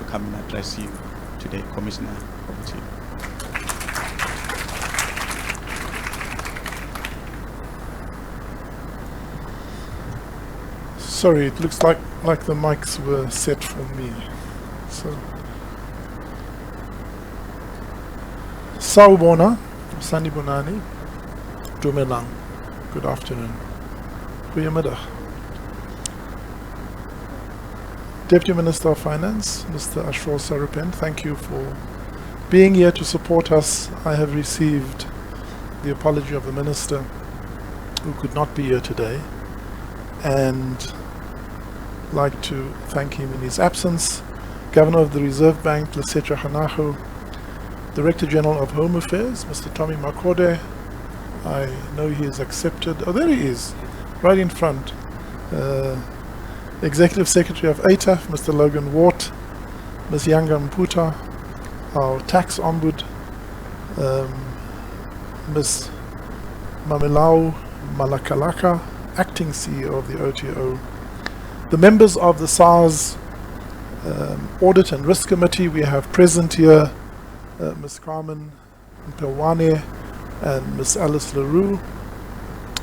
come and address you today. Commissioner, over to you. Sorry, it looks like the mics were set for me. So, Sawubona, Sanibonani, Dumelang. Good afternoon. Goeiemiddag. Deputy Minister of Finance, Mr. Ashwal Sarupen, thank you for being here to support us. I have received the apology of the Minister who could not be here today, and like to thank him in his absence. Governor of the Reserve Bank, Lesetja Hanago, Director General of Home Affairs, Mr. Tommy Makode. I know he has accepted. Oh, there he is, right in front. Executive Secretary of ATAF, Mr. Logan Wart, Ms. Yanga Mputa, our Tax Ombud, Ms. Mamelau Malakalaka, Acting CEO of the OTO, the members of the SARS Audit and Risk Committee. We have present here Ms. Carmen Mpelwane and Ms. Alice LaRue.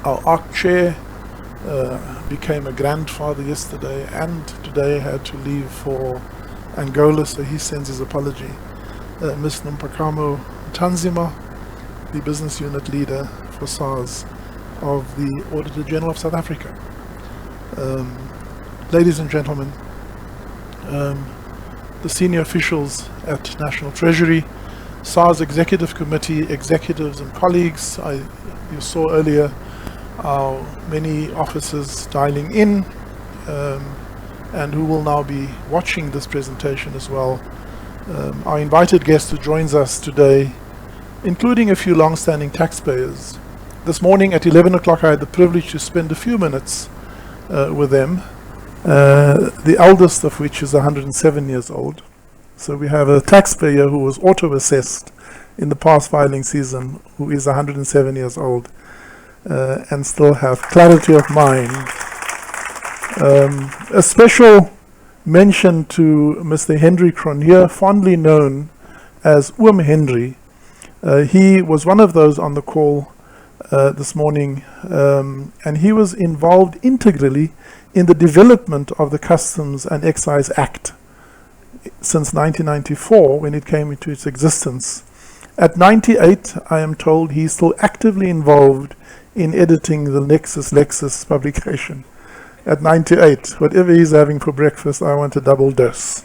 Our ARC Chair became a grandfather yesterday and today had to leave for Angola, so he sends his apology. Ms. Numpakamo Tanzima, the business unit leader for SARS of the Auditor General of South Africa. Ladies and gentlemen, the senior officials at National Treasury, SARS Executive Committee, executives and colleagues. You saw earlier our many officers dialing in and who will now be watching this presentation as well. Our invited guest who joins us today, including a few long-standing taxpayers. This morning at 11 o'clock I had the privilege to spend a few minutes with them, the eldest of which is 107 years old. So we have a taxpayer who was auto-assessed in the past filing season who is 107 years old and still have clarity of mind. A special mention to Mr. Henry Cronje, fondly known as Henry. He was one of those on the call this morning, and he was involved integrally in the development of the Customs and Excise Act since 1994 when it came into its existence. At 98, I am told he's still actively involved in editing the Lexis publication. At 98, whatever he's having for breakfast, I want a double dose.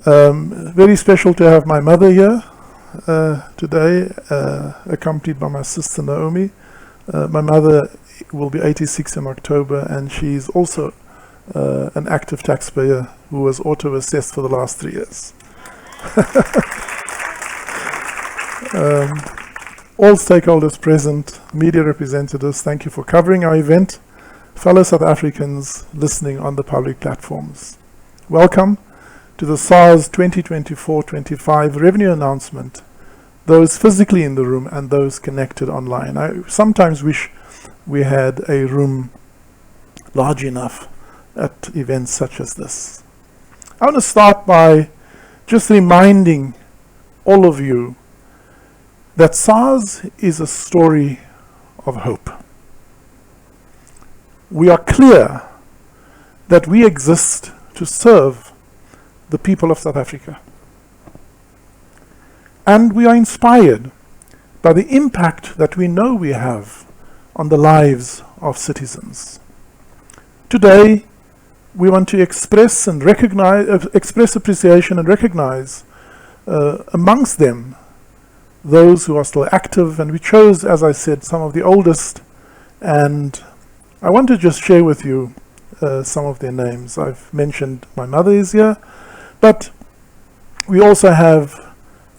Very special to have my mother here today, accompanied by my sister Naomi. My mother will be 86 in October, and she's also an active taxpayer who was auto-assessed for the last 3 years. All stakeholders present, media representatives, thank you for covering our event. Fellow South Africans listening on the public platforms, welcome to the SARS 2024-25 revenue announcement, those physically in the room and those connected online. I sometimes wish we had a room large enough at events such as this. I want to start by just reminding all of you that SARS is a story of hope. We are clear that we exist to serve the people of South Africa. And we are inspired by the impact that we know we have on the lives of citizens. Today, we want to express and express appreciation and recognize amongst them those who are still active, and we chose, as I said, some of the oldest, and I want to just share with you some of their names. I've mentioned my mother is here, but we also have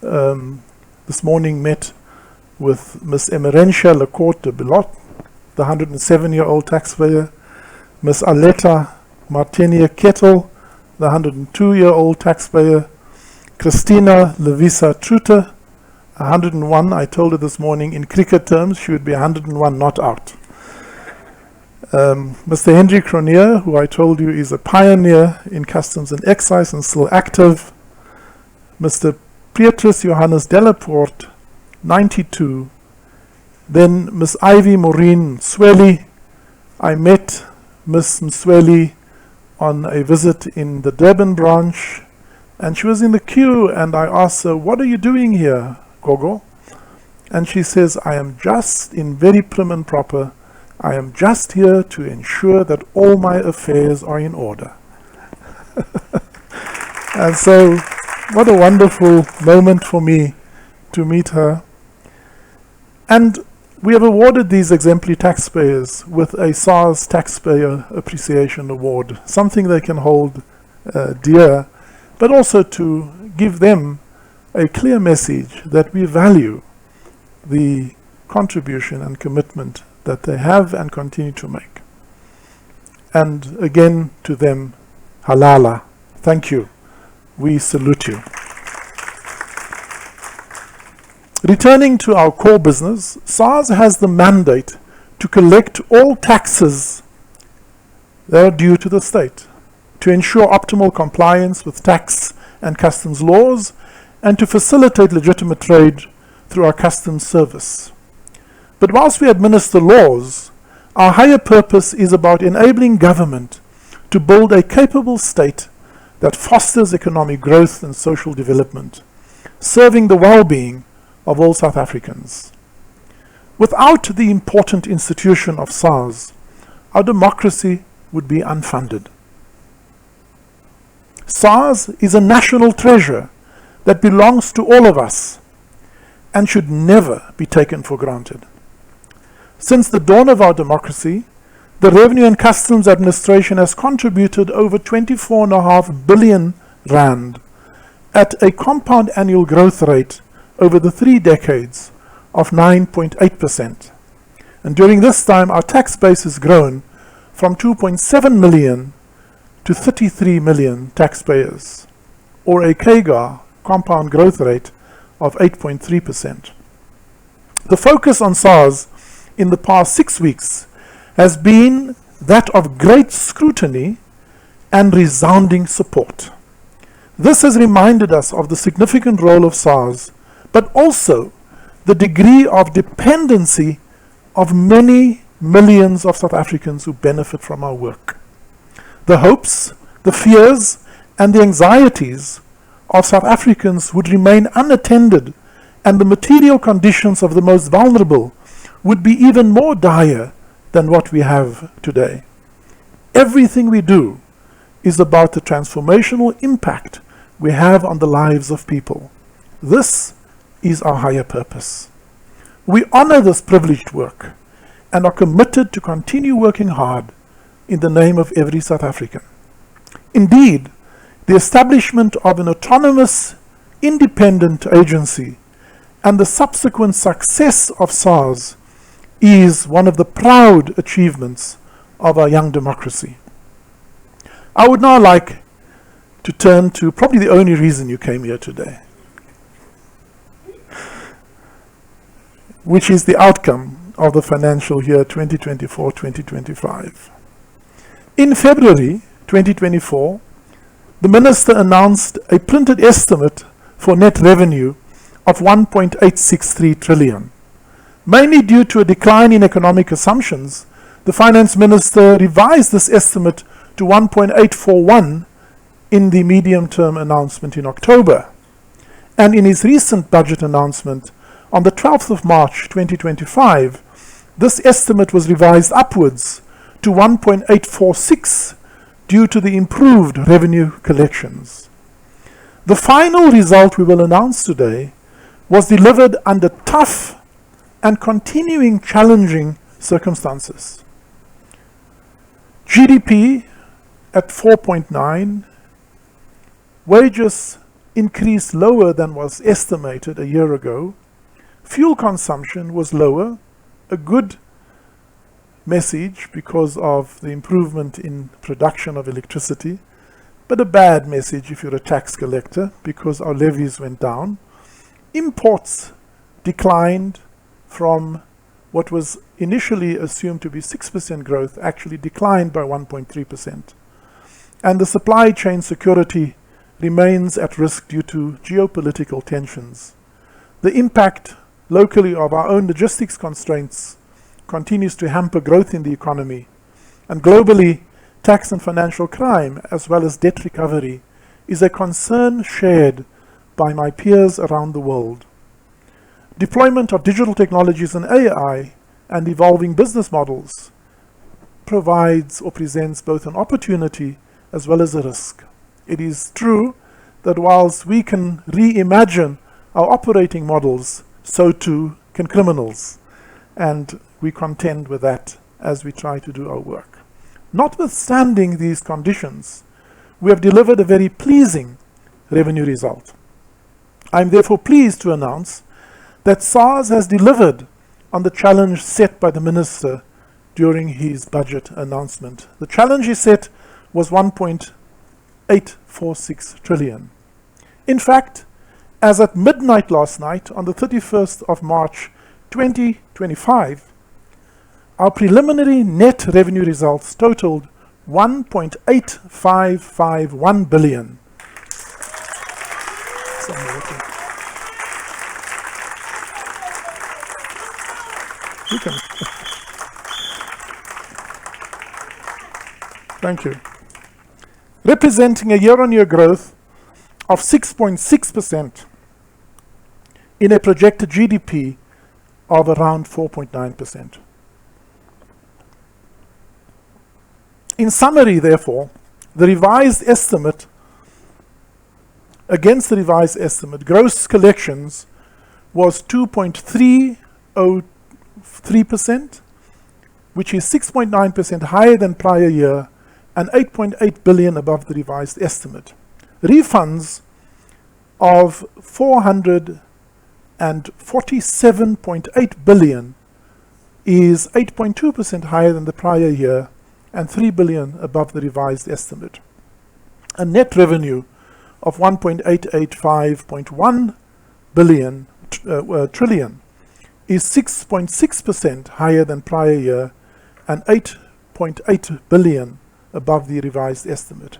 this morning met with Ms. Emerentia Lecourt de Bilot, the 107-year-old taxpayer, Ms. Aletta Martinier Kettle, the 102-year-old taxpayer, Christina Levisa Trute, 101. I told her this morning in cricket terms she would be 101 not out. Mr. Henry Cronje, who I told you is a pioneer in customs and excise and still active. Mr. Petrus Johannes Delaporte, 92. Then Miss Ivy Maureen Swelly. I met Miss Msweli on a visit in the Durban branch, and she was in the queue, and I asked her, "What are you doing here, Gogo?" And she says, "I am just in very prim and proper. I am just here to ensure that all my affairs are in order." And so, what a wonderful moment for me to meet her. And we have awarded these exemplary taxpayers with a SARS Taxpayer Appreciation Award, something they can hold dear, but also to give them a clear message that we value the contribution and commitment that they have and continue to make. And again, to them, halala, thank you. We salute you. Returning to our core business, SARS has the mandate to collect all taxes that are due to the state, to ensure optimal compliance with tax and customs laws, and to facilitate legitimate trade through our customs service. But whilst we administer laws, our higher purpose is about enabling government to build a capable state that fosters economic growth and social development, serving the well-being of all South Africans. Without the important institution of SARS, our democracy would be unfunded. SARS is a national treasure that belongs to all of us and should never be taken for granted. Since the dawn of our democracy, the Revenue and Customs Administration has contributed over 24.5 billion rand at a compound annual growth rate over the 3 decades of 9.8%. And during this time, our tax base has grown from 2.7 million to 33 million taxpayers, or a CAGR, compound growth rate, of 8.3%. The focus on SARS in the past 6 weeks has been that of great scrutiny and resounding support. This has reminded us of the significant role of SARS, but also the degree of dependency of many millions of South Africans who benefit from our work. The hopes, the fears, and the anxieties of South Africans would remain unattended, and the material conditions of the most vulnerable would be even more dire than what we have today. Everything we do is about the transformational impact we have on the lives of people. This is our higher purpose. We honor this privileged work and are committed to continue working hard in the name of every South African. Indeed, the establishment of an autonomous, independent agency and the subsequent success of SARS is one of the proud achievements of our young democracy. I would now like to turn to probably the only reason you came here today, which is the outcome of the financial year 2024-2025. In February 2024, the Minister announced a printed estimate for net revenue of 1.863 trillion. Mainly due to a decline in economic assumptions, the Finance Minister revised this estimate to 1.841 in the medium-term announcement in October. And in his recent budget announcement on the 12th of March 2025, this estimate was revised upwards to 1.846 due to the improved revenue collections. The final result we will announce today was delivered under tough and continuing challenging circumstances. GDP at 4.9, wages increased lower than was estimated a year ago, fuel consumption was lower, a good message because of the improvement in production of electricity, but a bad message if you're a tax collector because our levies went down. Imports declined from what was initially assumed to be 6% growth actually declined by 1.3%. And the supply chain security remains at risk due to geopolitical tensions. The impact locally of our own logistics constraints continues to hamper growth in the economy. And globally, tax and financial crime, as well as debt recovery, is a concern shared by my peers around the world. Deployment of digital technologies and AI and evolving business models provides or presents both an opportunity as well as a risk. It is true that whilst we can reimagine our operating models, so too can criminals, and we contend with that as we try to do our work. Notwithstanding these conditions, we have delivered a very pleasing revenue result. I am therefore pleased to announce that SARS has delivered on the challenge set by the Minister during his budget announcement. The challenge he set was 1.846 trillion. In fact, as at midnight last night, on the 31st of March 2025, our preliminary net revenue results totaled 1.8551 billion. Thank you. Representing a year-on-year growth of 6.6% in a projected GDP of around 4.9%. In summary, therefore, against the revised estimate, gross collections was 2.303%, which is 6.9% higher than prior year and 8.8 billion above the revised estimate. Refunds of 447.8 billion is 8.2% higher than the prior year and 3 billion above the revised estimate. A net revenue of 1.885.1 trillion is 6.6% higher than prior year and 8.8 billion above the revised estimate.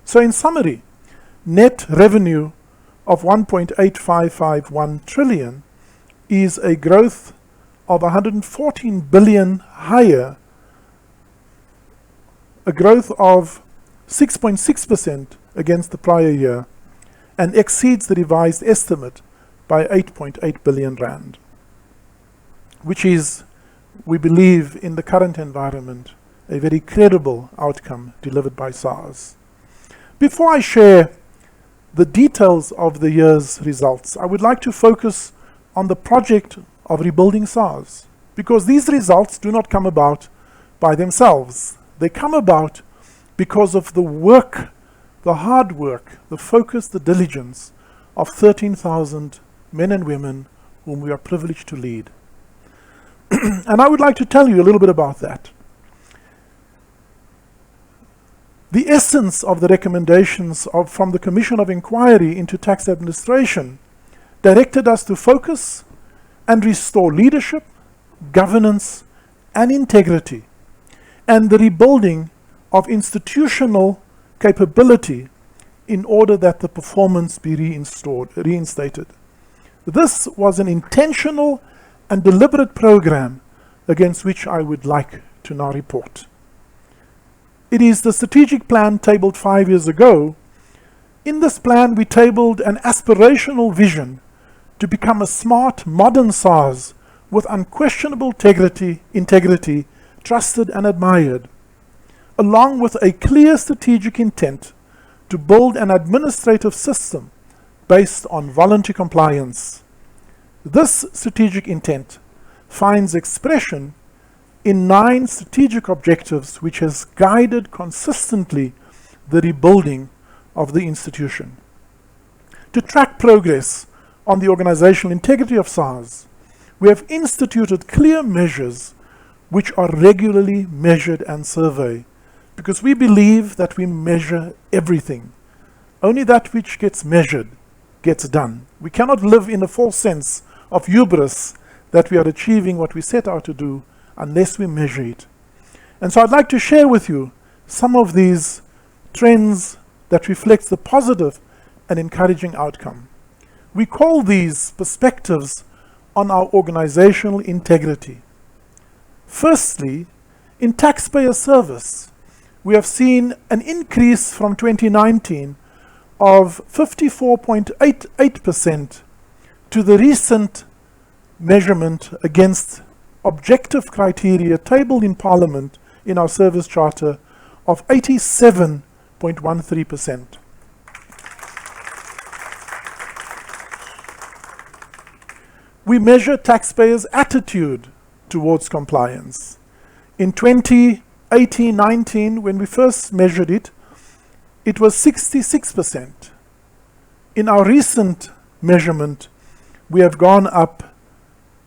So in summary, net revenue of 1.8551 trillion is a growth of 114 billion higher, a growth of 6.6% against the prior year, and exceeds the revised estimate by 8.8 billion rand, which is, we believe, in the current environment, a very credible outcome delivered by SARS. Before I share the details of the year's results, I would like to focus on the project of rebuilding SARS, because these results do not come about by themselves. They come about because of the work, the hard work, the focus, the diligence of 13,000 men and women whom we are privileged to lead. And I would like to tell you a little bit about that. The essence of the recommendations from the Commission of Inquiry into Tax Administration directed us to focus and restore leadership, governance, and integrity, and the rebuilding of institutional capability in order that the performance be reinstated. This was an intentional and deliberate program against which I would like to now report. It is the strategic plan tabled 5 years ago. In this plan, we tabled an aspirational vision to become a smart, modern SARS with unquestionable integrity, trusted and admired, along with a clear strategic intent to build an administrative system based on voluntary compliance. This strategic intent finds expression in 9 strategic objectives, which has guided consistently the rebuilding of the institution. To track progress on the organizational integrity of SARS, we have instituted clear measures which are regularly measured and surveyed, because we believe that we measure everything. Only that which gets measured gets done. We cannot live in a false sense of hubris that we are achieving what we set out to do unless we measure it. And so I'd like to share with you some of these trends that reflect the positive and encouraging outcome. We call these perspectives on our organizational integrity. Firstly, in taxpayer service, we have seen an increase from 2019 of 54.88% to the recent measurement against objective criteria tabled in Parliament in our service charter of 87.13%. We measure taxpayers' attitude towards compliance. In 2018-19, when we first measured it, it was 66%. In our recent measurement, we have gone up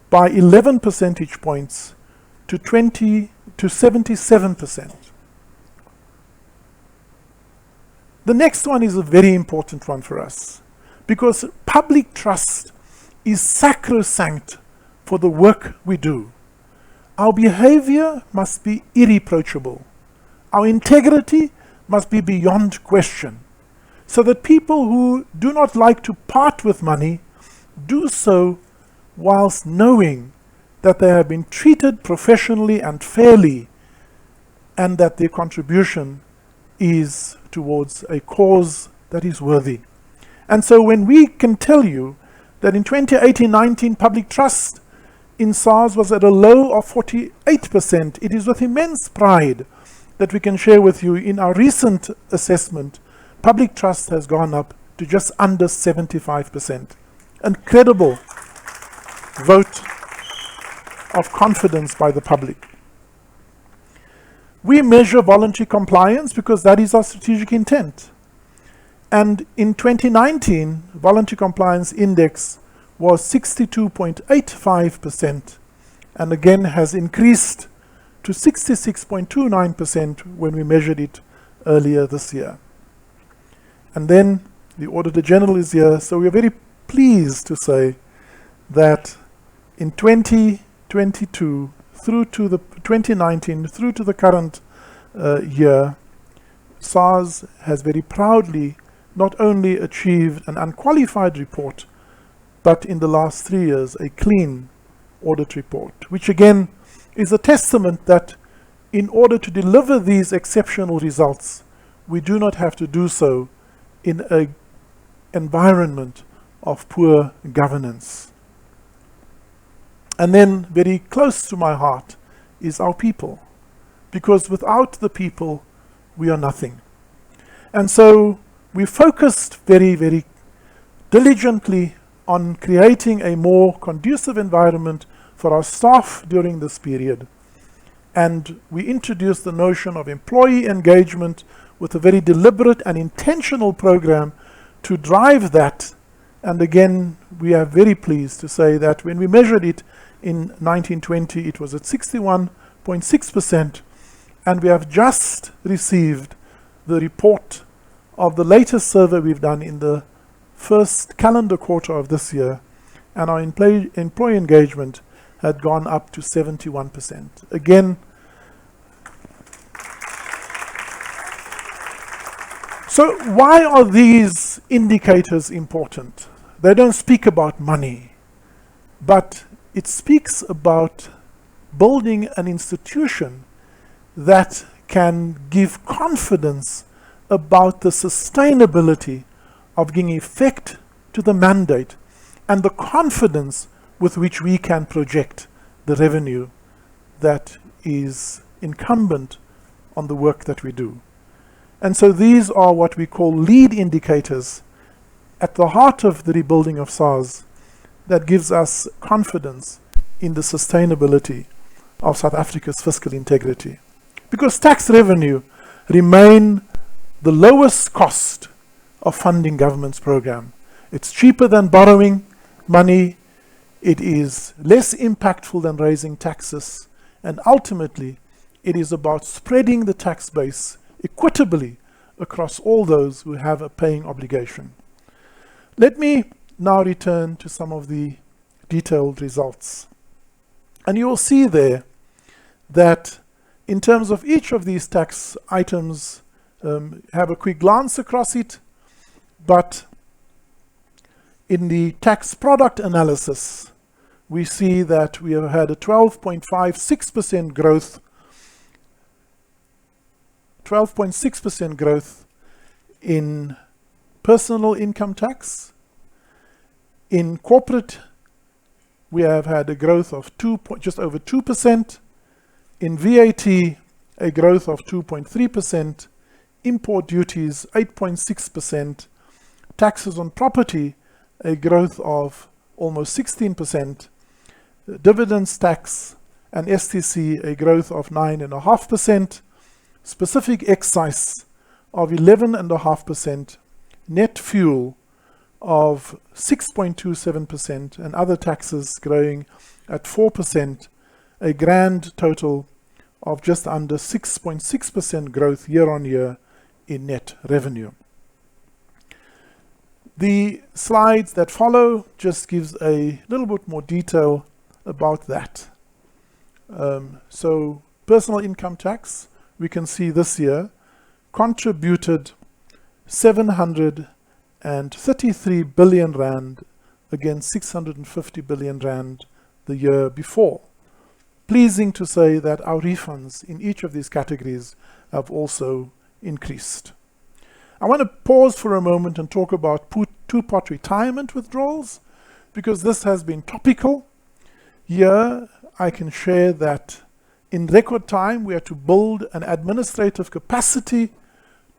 by 11 percentage points to 77%. The next one is a very important one for us, because public trust is sacrosanct for the work we do. Our behavior must be irreproachable. Our integrity must be beyond question, so that people who do not like to part with money do so whilst knowing that they have been treated professionally and fairly, and that their contribution is towards a cause that is worthy. And so when we can tell you that in 2018-19 public trust in SARS was at a low of 48%, it is with immense pride that we can share with you in our recent assessment, public trust has gone up to just under 75%. Incredible vote of confidence by the public. We measure voluntary compliance because that is our strategic intent. And in 2019, voluntary compliance index was 62.85%, and again has increased to 66.29% when we measured it earlier this year. And then the Auditor General is here, so we are very pleased to say that in 2022 through to the 2019 through to the current year, SARS has very proudly not only achieved an unqualified report, but in the last 3 years a clean audit report, which again is a testament that in order to deliver these exceptional results, we do not have to do so in an environment of poor governance. And then very close to my heart is our people, because without the people, we are nothing. And so we focused very, very diligently on creating a more conducive environment for our staff during this period. And we introduced the notion of employee engagement with a very deliberate and intentional program to drive that. And again, we are very pleased to say that when we measured it in 1920, it was at 61.6%, and we have just received the report of the latest survey we've done in the first calendar quarter of this year, and our employee engagement had gone up to 71%. Again, so why are these indicators important? They don't speak about money, but it speaks about building an institution that can give confidence about the sustainability of giving effect to the mandate and the confidence with which we can project the revenue that is incumbent on the work that we do. And so these are what we call lead indicators at the heart of the rebuilding of SARS that gives us confidence in the sustainability of South Africa's fiscal integrity. Because tax revenue remain the lowest cost of funding government's program. It's cheaper than borrowing money, it is less impactful than raising taxes, and ultimately it is about spreading the tax base equitably across all those who have a paying obligation. Let me now return to some of the detailed results. And you will see there that in terms of each of these tax items, have a quick glance across it, but in the tax product analysis, we see that we have had a 12.56% growth, 12.6% growth in personal income tax. In corporate, we have had a growth of just over 2%. In VAT, a growth of 2.3%. Import duties, 8.6%. Taxes on property, a growth of almost 16%. Dividends tax and STC, a growth of 9.5%. Specific excise of 11.5%. Net fuel of 6.27%, and other taxes growing at 4%, a grand total of just under 6.6% growth year on year in net revenue. The slides that follow just gives a little bit more detail about that. So personal income tax, we can see this year contributed 733 billion rand against 650 billion rand the year before. Pleasing to say that our refunds in each of these categories have also increased. I want to pause for a moment and talk about two-pot retirement withdrawals, because this has been topical. Here I can share that in record time we had to build an administrative capacity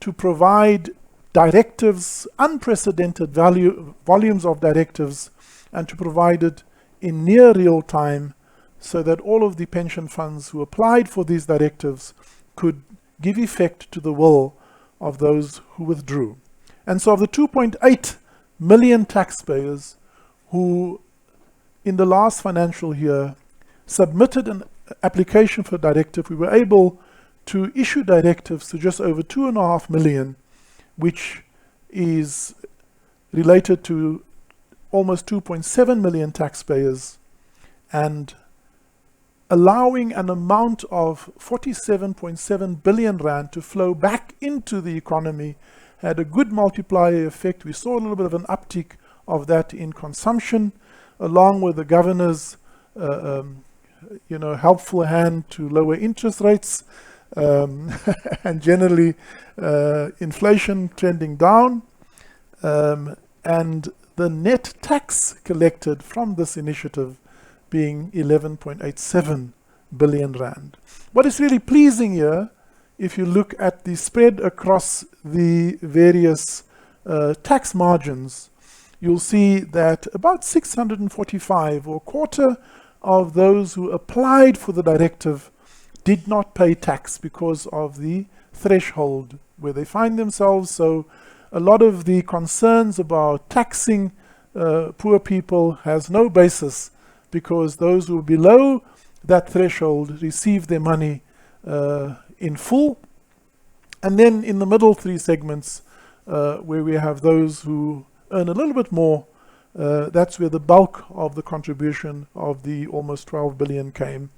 to provide directives, unprecedented volumes of directives, and to provide it in near real time so that all of the pension funds who applied for these directives could give effect to the will of those who withdrew. And so of the 2.8 million taxpayers who in the last financial year submitted an application for a directive, we were able to issue directives to just over 2.5 million, which is related to almost 2.7 million taxpayers, and allowing an amount of 47.7 billion rand to flow back into the economy had a good multiplier effect. We saw a little bit of an uptick of that in consumption, along with the governor's helpful hand to lower interest rates, and generally inflation trending down, and the net tax collected from this initiative being 11.87 billion rand. What is really pleasing here, if you look at the spread across the various tax margins, you'll see that about 645, or a quarter of those who applied for the directive, did not pay tax because of the threshold where they find themselves. So a lot of the concerns about taxing poor people has no basis, because those who are below that threshold receive their money in full. And then in the middle three segments, where we have those who earn a little bit more, that's where the bulk of the contribution of the almost 12 billion came.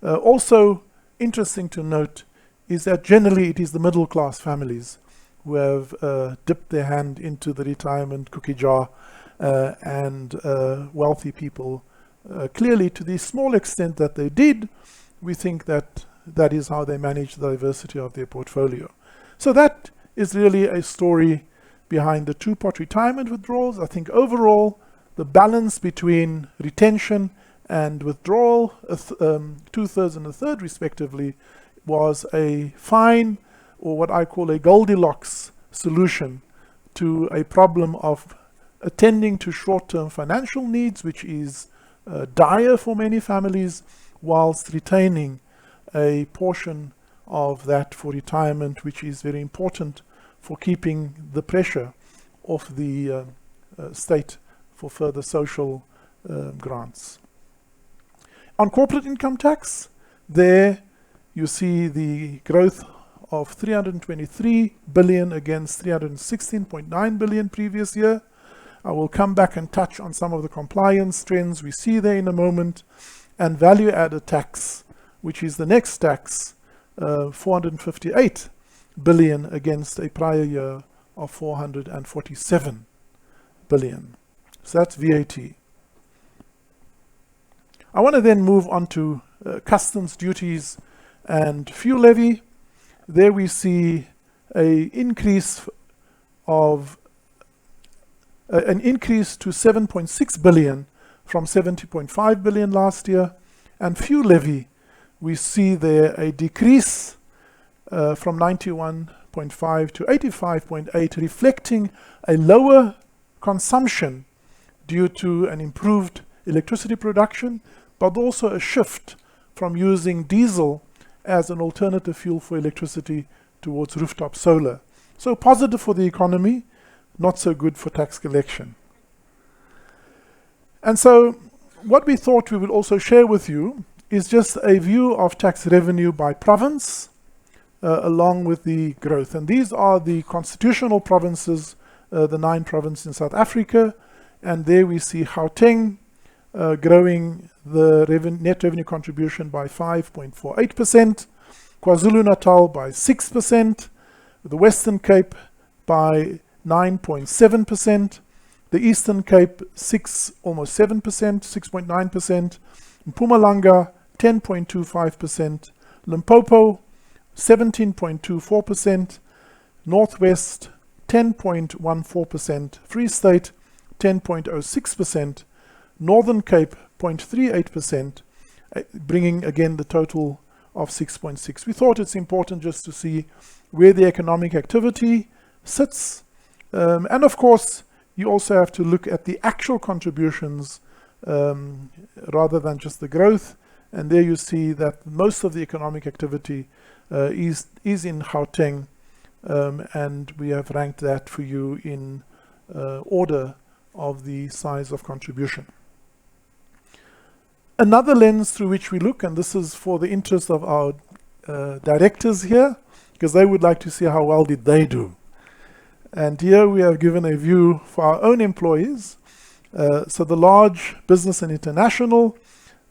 Also interesting to note is that generally it is the middle class families who have dipped their hand into the retirement cookie jar, and wealthy people, clearly to the small extent that they did, we think that that is how they manage the diversity of their portfolio. So that is really a story behind the two-pot retirement withdrawals. I think overall the balance between retention and withdrawal, 2/3 and 1/3 respectively, was a fine, or what I call a Goldilocks solution to a problem of attending to short-term financial needs, which is dire for many families, whilst retaining a portion of that for retirement, which is very important for keeping the pressure off the state for further social grants. On corporate income tax, there you see the growth of 323 billion against 316.9 billion previous year. I will come back and touch on some of the compliance trends we see there in a moment. And value-added tax which is the next tax, 458 billion against a prior year of 447 billion. So that's VAT. I want to then move on to customs duties and fuel levy. There we see an increase to 7.6 billion from 70.5 billion last year. And fuel levy, we see there a decrease from 91.5 to 85.8, reflecting a lower consumption due to an improved electricity production, but also a shift from using diesel as an alternative fuel for electricity towards rooftop solar. So positive for the economy, not so good for tax collection. And so what we thought we would also share with you is just a view of tax revenue by province, along with the growth. And these are the constitutional provinces, the 9 provinces in South Africa. And there we see Gauteng growing the net revenue contribution by 5.48%, KwaZulu-Natal by 6%, the Western Cape by 9.7%, the Eastern Cape almost 7%, 6.9%, Mpumalanga 10.25%, Limpopo 17.24%, Northwest 10.14%, Free State 10.06%, Northern Cape 0.38%, bringing again the total of 6.6. We thought it's important just to see where the economic activity sits. And of course, you also have to look at the actual contributions rather than just the growth. And there you see that most of the economic activity is in Gauteng, and we have ranked that for you in order of the size of contribution. Another lens through which we look, and this is for the interest of our directors here, because they would like to see how well did they do. And here we have given a view for our own employees. So the large business and international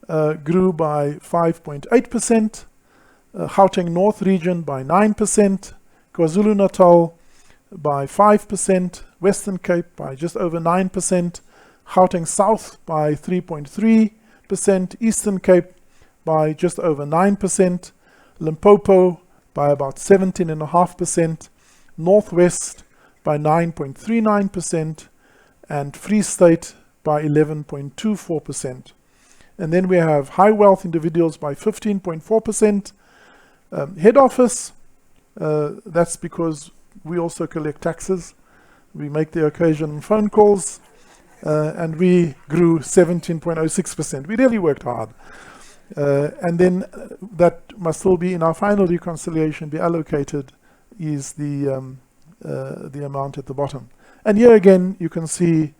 grew by 5.8%, Gauteng North region by 9%, KwaZulu-Natal by 5%, Western Cape by just over 9%, Gauteng South by 3.3%, Eastern Cape by just over 9%, Limpopo by about 17.5%, Northwest by 9.39%, and Free State by 11.24%. And then we have high wealth individuals by 15.4%. Head office, that's because we also collect taxes. We make the occasional phone calls, and we grew 17.06%. We really worked hard. And then that must still be in our final reconciliation, be allocated, is the amount at the bottom. And here again, you can see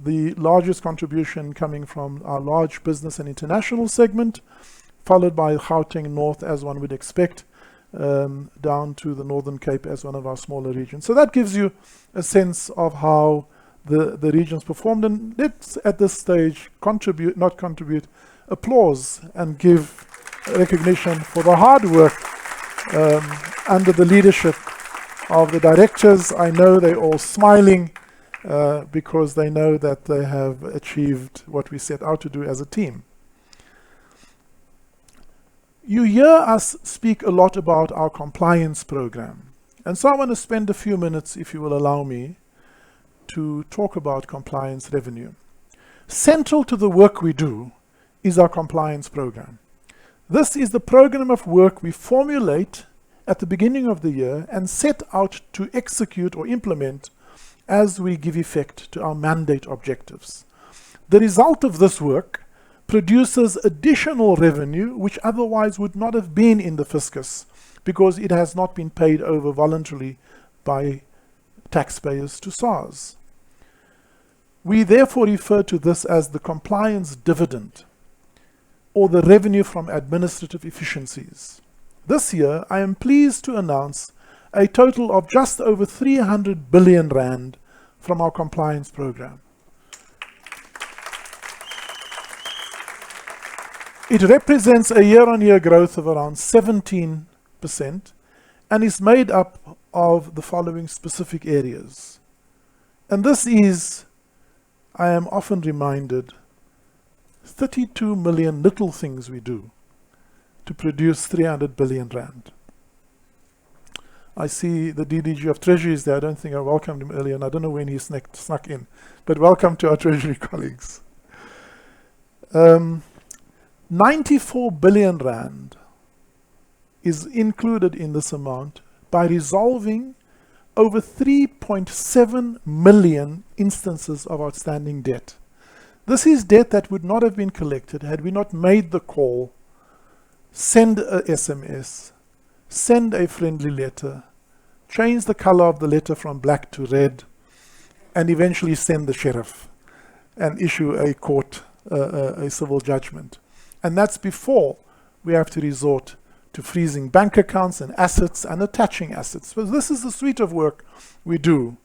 the largest contribution coming from our large business and international segment, followed by Gauteng North, as one would expect, down to the Northern Cape as one of our smaller regions. So that gives you a sense of how the regions performed. And let's, at this stage, applause and give recognition for the hard work under the leadership of the directors. I know they're all smiling because they know that they have achieved what we set out to do as a team. You hear us speak a lot about our compliance program. And so I want to spend a few minutes, if you will allow me, to talk about compliance revenue. Central to the work we do is our compliance program. This is the program of work we formulate at the beginning of the year and set out to execute or implement as we give effect to our mandate objectives. The result of this work produces additional revenue which otherwise would not have been in the fiscus because it has not been paid over voluntarily by taxpayers to SARS. We therefore refer to this as the compliance dividend, or the revenue from administrative efficiencies. This year, I am pleased to announce a total of just over 300 billion rand from our compliance program. It represents a year-on-year growth of around 17% and is made up of the following specific areas. And this is, I am often reminded, 32 million little things we do to produce 300 billion rand. I see the DDG of Treasury is there. I don't think I welcomed him earlier, and I don't know when he snuck in. But welcome to our Treasury colleagues. 94 billion rand is included in this amount by resolving over 3.7 million instances of outstanding debt. This is debt that would not have been collected had we not made the call, send a SMS, send a friendly letter, change the color of the letter from black to red, and eventually send the sheriff and issue a civil judgment. And that's before we have to resort to freezing bank accounts and assets and attaching assets. So this is the suite of work we do.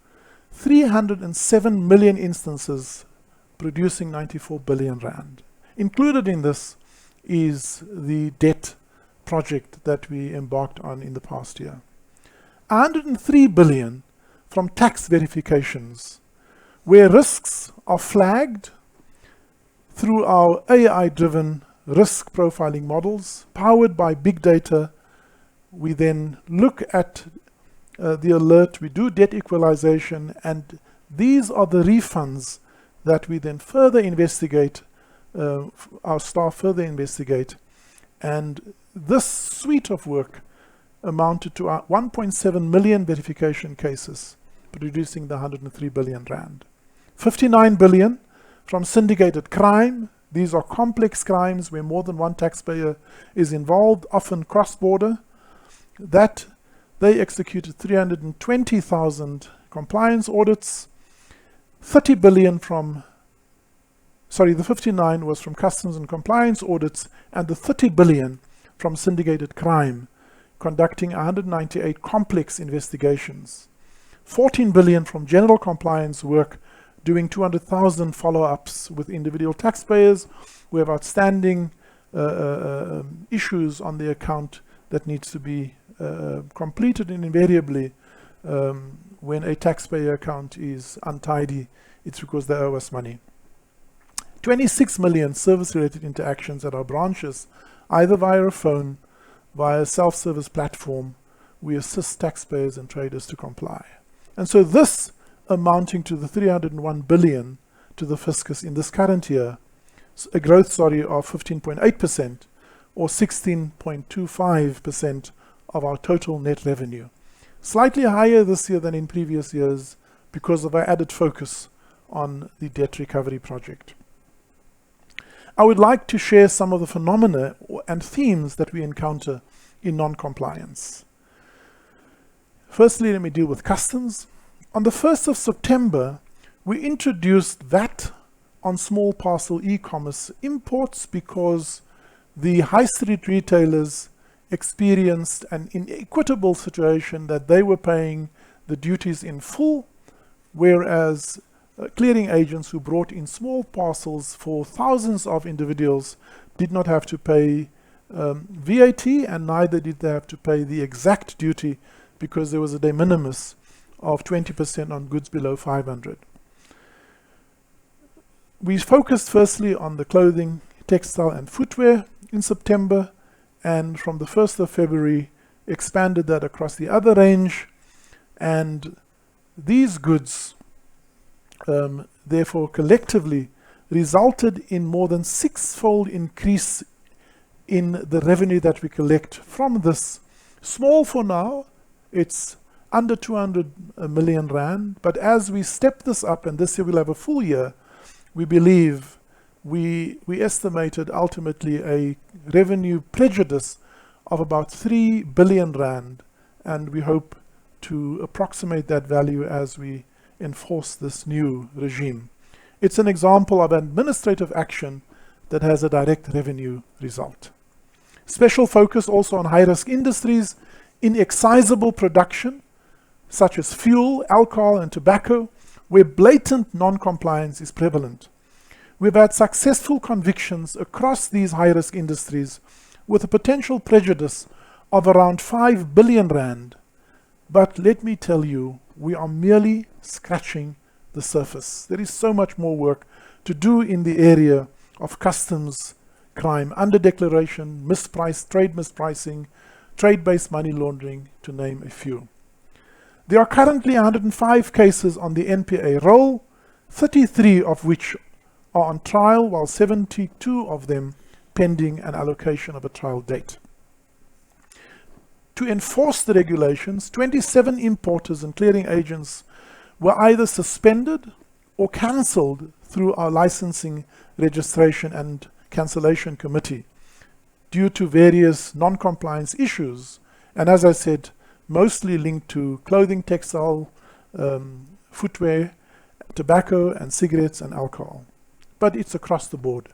307 million instances producing 94 billion rand. Included in this is the debt project that we embarked on in the past year. 103 billion from tax verifications, where risks are flagged through our AI-driven risk profiling models, powered by big data. We then look at the alert, we do debt equalization, and these are the refunds that we then further investigate, our staff further investigate. And this suite of work amounted to 1.7 million verification cases, producing the 103 billion rand. 59 billion from syndicated crime. These are complex crimes where more than one taxpayer is involved, often cross-border. That they executed 320,000 compliance audits. 30 billion from, the 59 was from customs and compliance audits, and the 30 billion from syndicated crime, conducting 198 complex investigations. 14 billion from general compliance work, doing 200,000 follow-ups with individual taxpayers who have outstanding issues on the account that needs to be completed, and invariably when a taxpayer account is untidy, it's because they owe us money. 26 million service-related interactions at our branches, either via a phone, via a self-service platform. We assist taxpayers and traders to comply. And so this amounting to the 301 billion to the fiscus in this current year, a growth, of 15.8% or 16.25% of our total net revenue. Slightly higher this year than in previous years because of our added focus on the debt recovery project. I would like to share some of the phenomena and themes that we encounter in non-compliance. Firstly, let me deal with customs. On the 1st of September, we introduced VAT on small parcel e-commerce imports because the high street retailers experienced an inequitable situation that they were paying the duties in full, whereas clearing agents who brought in small parcels for thousands of individuals did not have to pay VAT, and neither did they have to pay the exact duty because there was a de minimis of 20% on goods below 500. We focused firstly on the clothing, textile and footwear in September, and from the 1st of February expanded that across the other range, and these goods therefore collectively resulted in more than 6-fold increase in the revenue that we collect from this. Small for now, it's under 200 million rand, but as we step this up, and this year we'll have a full year, we believe we estimated ultimately a revenue prejudice of about 3 billion rand, and we hope to approximate that value as we enforce this new regime. It's an example of administrative action that has a direct revenue result. Special focus also on high-risk industries, inexcisable production, such as fuel, alcohol, and tobacco, where blatant non-compliance is prevalent. We've had successful convictions across these high-risk industries with a potential prejudice of around 5 billion rand. But let me tell you, we are merely scratching the surface. There is so much more work to do in the area of customs crime, under-declaration, trade mispricing, trade-based money laundering, to name a few. There are currently 105 cases on the NPA roll, 33 of which are on trial, while 72 of them pending an allocation of a trial date. To enforce the regulations, 27 importers and clearing agents were either suspended or cancelled through our licensing, registration and cancellation committee due to various non-compliance issues, and as I said, mostly linked to clothing, textile, footwear, tobacco and cigarettes and alcohol. But it's across the board.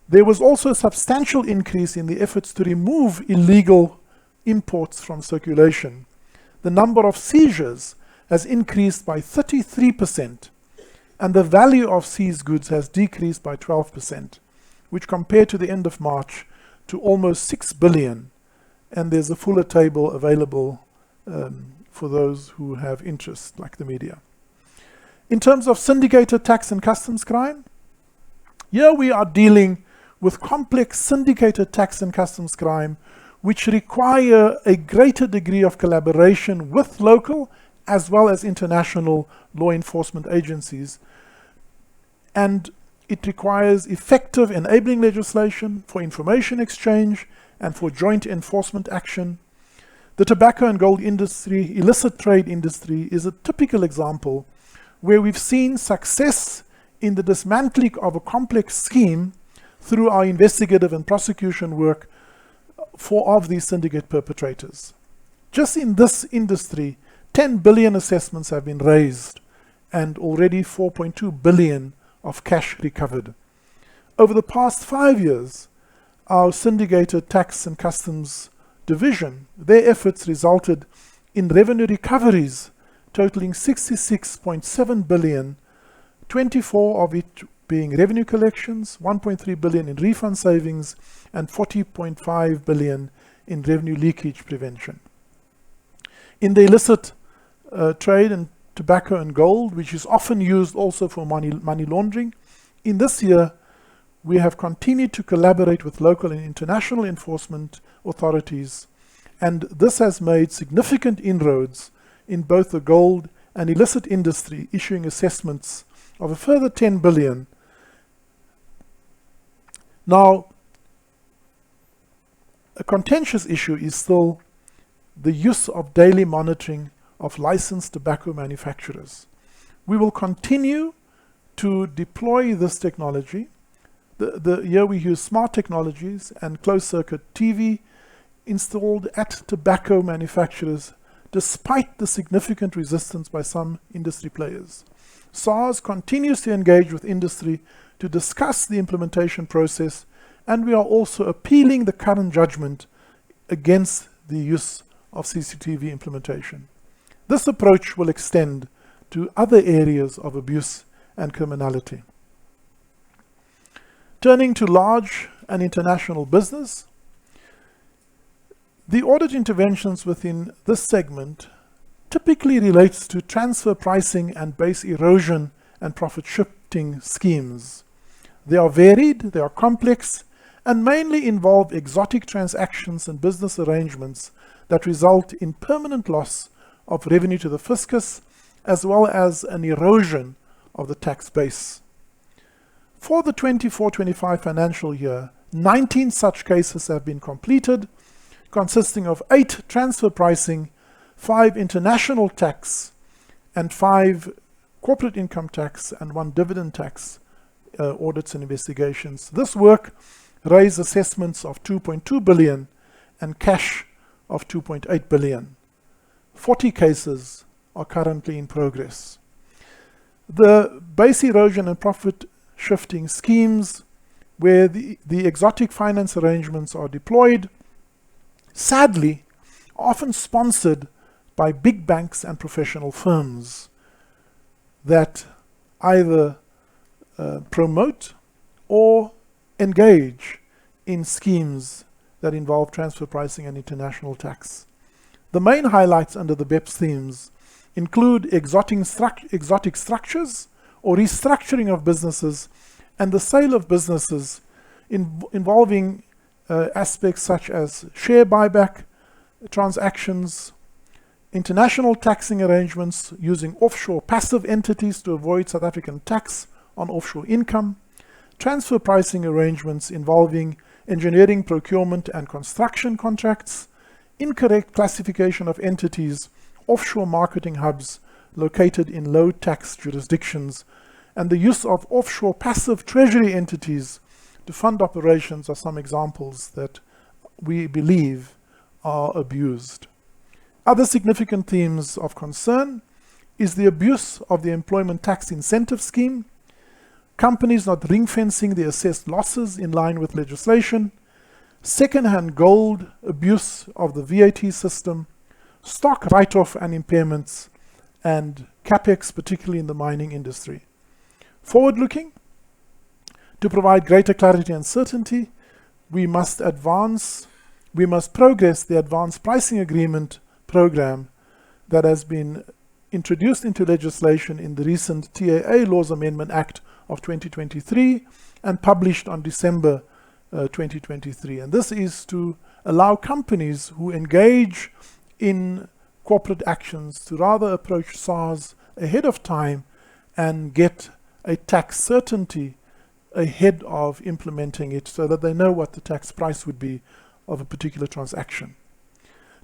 There was also a substantial increase in the efforts to remove illegal imports from circulation. The number of seizures has increased by 33%, and the value of seized goods has decreased by 12%, which compared to the end of March to almost 6 billion. And there's a fuller table available for those who have interest, like the media. In terms of syndicated tax and customs crime, here we are dealing with complex syndicated tax and customs crime, which require a greater degree of collaboration with local as well as international law enforcement agencies. And it requires effective enabling legislation for information exchange and for joint enforcement action. The tobacco and gold industry, illicit trade industry, is a typical example where we've seen success in the dismantling of a complex scheme through our investigative and prosecution work of these syndicate perpetrators. Just in this industry, 10 billion assessments have been raised and already 4.2 billion of cash recovered. Over the past 5 years, our syndicated tax and customs division, their efforts resulted in revenue recoveries totaling 66.7 billion, 24 of it being revenue collections, 1.3 billion in refund savings, and 40.5 billion in revenue leakage prevention. In the illicit trade in tobacco and gold, which is often used also for money laundering, in this year we have continued to collaborate with local and international enforcement authorities, and this has made significant inroads in both the gold and illicit industry, issuing assessments of a further 10 billion. Now, a contentious issue is still the use of daily monitoring of licensed tobacco manufacturers. We will continue to deploy this technology. Here we use smart technologies and closed-circuit TV installed at tobacco manufacturers, despite the significant resistance by some industry players. SARS continues to engage with industry to discuss the implementation process, and we are also appealing the current judgment against the use of CCTV implementation. This approach will extend to other areas of abuse and criminality. Turning to large and international business, the audit interventions within this segment typically relates to transfer pricing and base erosion and profit shifting schemes. They are varied, they are complex, and mainly involve exotic transactions and business arrangements that result in permanent loss of revenue to the fiscus, as well as an erosion of the tax base. For the 24-25 financial year, 19 such cases have been completed, consisting of 8 transfer pricing, 5 international tax, and 5 corporate income tax and 1 dividend tax audits and investigations. This work raised assessments of 2.2 billion and cash of 2.8 billion. 40 cases are currently in progress. The base erosion and profit shifting schemes where the exotic finance arrangements are deployed, sadly, often sponsored by big banks and professional firms that either promote or engage in schemes that involve transfer pricing and international tax. The main highlights under the BEPS themes include exotic structures or restructuring of businesses and the sale of businesses involving aspects such as share buyback transactions, international taxing arrangements using offshore passive entities to avoid South African tax on offshore income, transfer pricing arrangements involving engineering, procurement, and construction contracts, incorrect classification of entities, offshore marketing hubs located in low tax jurisdictions, and the use of offshore passive treasury entities to fund operations are some examples that we believe are abused. Other significant themes of concern is the abuse of the employment tax incentive scheme, companies not ring-fencing the assessed losses in line with legislation, second-hand gold abuse of the VAT system, stock write-off and impairments, and capex, particularly in the mining industry. Forward-looking, to provide greater clarity and certainty, we must progress the advanced pricing agreement program that has been introduced into legislation in the recent TAA Laws Amendment Act of 2023 and published on December 2023. And this is to allow companies who engage in corporate actions to rather approach SARS ahead of time and get a tax certainty ahead of implementing it so that they know what the tax price would be of a particular transaction.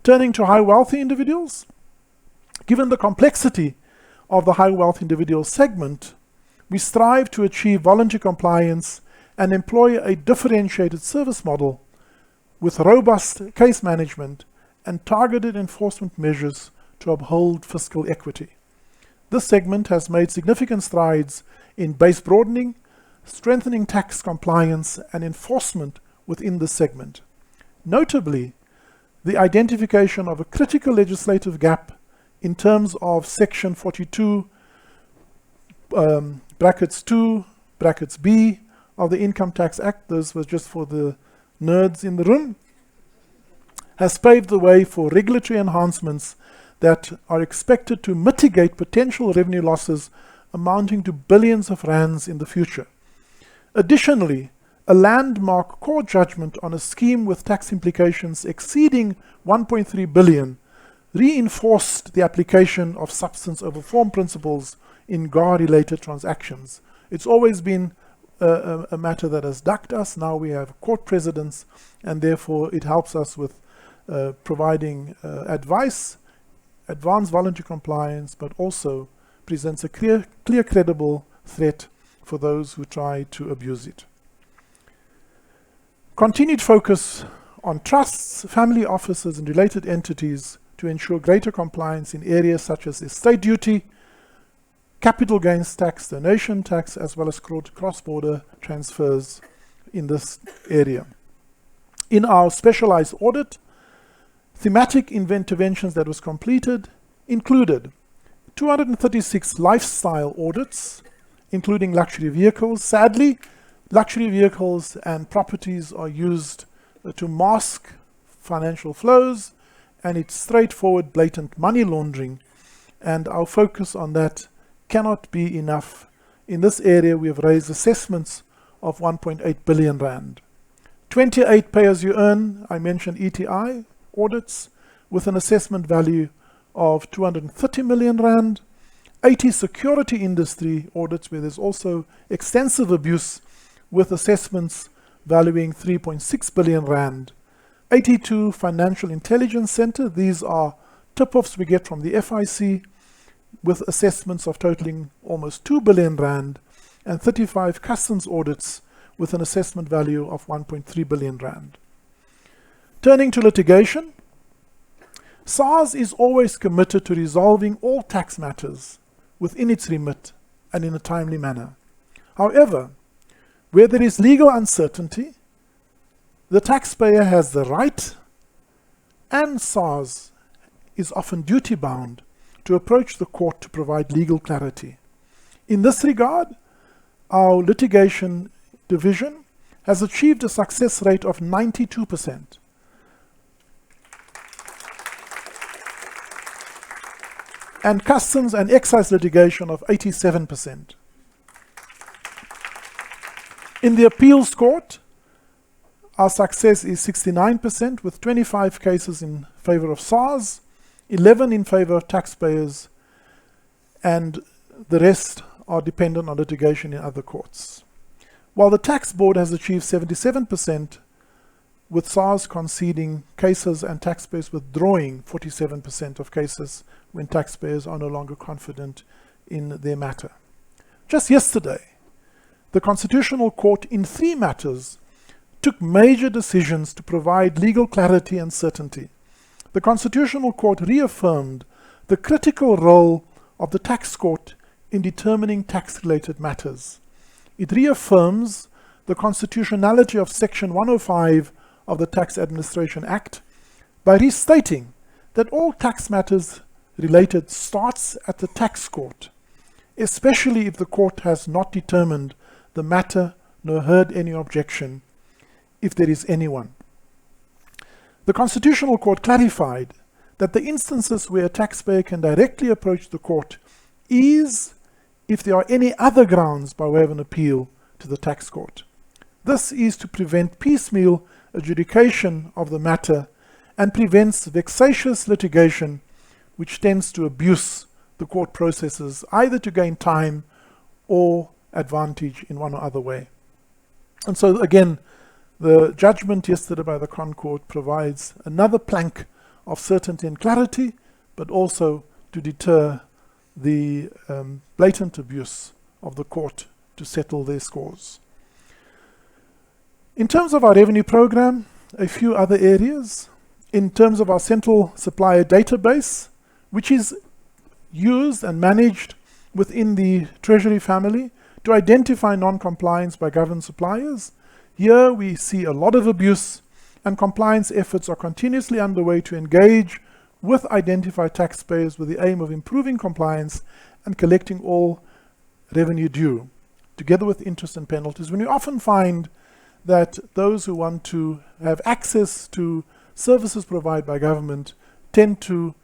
Turning to high wealthy individuals, given the complexity of the high wealth individual segment, we strive to achieve voluntary compliance and employ a differentiated service model with robust case management and targeted enforcement measures to uphold fiscal equity. This segment has made significant strides in base broadening, strengthening tax compliance and enforcement within the segment. Notably, the identification of a critical legislative gap in terms of Section 42 brackets 2 brackets B of the Income Tax Act, this was just for the nerds in the room, has paved the way for regulatory enhancements that are expected to mitigate potential revenue losses amounting to billions of rands in the future. Additionally, a landmark court judgment on a scheme with tax implications exceeding 1.3 billion reinforced the application of substance over form principles in GAR-related transactions. It's always been a matter that has ducked us. Now we have court precedents, and therefore it helps us with providing advice, advanced voluntary compliance, but also presents a clear, credible threat for those who try to abuse it. Continued focus on trusts, family offices, and related entities to ensure greater compliance in areas such as estate duty, capital gains tax, donation tax, as well as cross-border transfers in this area. In our specialized audit, thematic interventions that was completed included 236 lifestyle audits, including luxury vehicles. Sadly, luxury vehicles and properties are used to mask financial flows, and it's straightforward, blatant money laundering, and our focus on that cannot be enough. In this area, we have raised assessments of 1.8 billion rand. 28 pay-as-you-earn, I mentioned ETI audits, with an assessment value of 230 million rand. 80 security industry audits where there's also extensive abuse, with assessments valuing 3.6 billion rand. 82 financial intelligence center, these are tip-offs we get from the FIC, with assessments of totaling almost 2 billion rand, and 35 customs audits with an assessment value of 1.3 billion rand. Turning to litigation, SARS is always committed to resolving all tax matters within its remit and in a timely manner. However, where there is legal uncertainty, the taxpayer has the right, and SARS is often duty-bound, to approach the court to provide legal clarity. In this regard, our litigation division has achieved a success rate of 92%. And customs and excise litigation of 87%. In the appeals court, our success is 69%, with 25 cases in favor of SARS, 11 in favor of taxpayers, and the rest are dependent on litigation in other courts. While the tax board has achieved 77%, with SARS conceding cases and taxpayers withdrawing 47% of cases when taxpayers are no longer confident in their matter. Just yesterday, the Constitutional Court in 3 matters took major decisions to provide legal clarity and certainty. The Constitutional Court reaffirmed the critical role of the tax court in determining tax-related matters. It reaffirms the constitutionality of Section 105 of the Tax Administration Act by restating that all tax matters related starts at the tax court, especially if the court has not determined the matter nor heard any objection, if there is anyone. The Constitutional Court clarified that the instances where a taxpayer can directly approach the court is if there are any other grounds by way of an appeal to the tax court. This is to prevent piecemeal adjudication of the matter and prevents vexatious litigation which tends to abuse the court processes either to gain time or advantage in one or other way. And so again, the judgment yesterday by the Con Court provides another plank of certainty and clarity, but also to deter the blatant abuse of the court to settle their scores. In terms of our revenue program, a few other areas. In terms of our central supplier database, which is used and managed within the Treasury family to identify non-compliance by government suppliers. Here we see a lot of abuse, and compliance efforts are continuously underway to engage with identified taxpayers with the aim of improving compliance and collecting all revenue due, together with interest and penalties. When we often find that those who want to have access to services provided by government tend to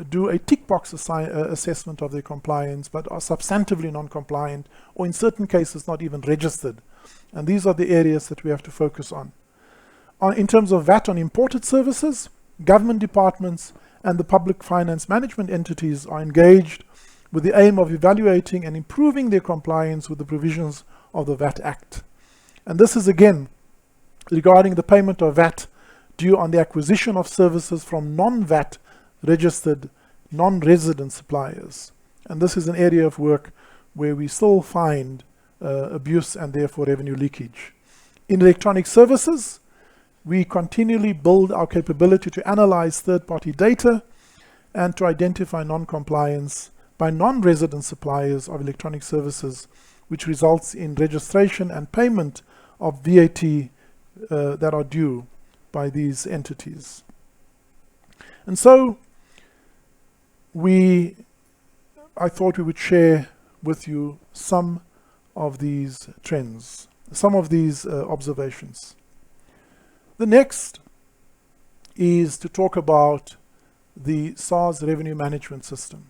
do a tick box assessment of their compliance, but are substantively non-compliant, or in certain cases not even registered. And these are the areas that we have to focus on. In terms of VAT on imported services, government departments and the public finance management entities are engaged with the aim of evaluating and improving their compliance with the provisions of the VAT Act. And this is again regarding the payment of VAT due on the acquisition of services from non-VAT registered non-resident suppliers. And this is an area of work where we still find abuse and therefore revenue leakage. In electronic services, we continually build our capability to analyze third-party data and to identify non-compliance by non-resident suppliers of electronic services, which results in registration and payment of VAT that are due by these entities. And so I thought we would share with you some of these trends, some of these observations. The next is to talk about the SARS revenue management system.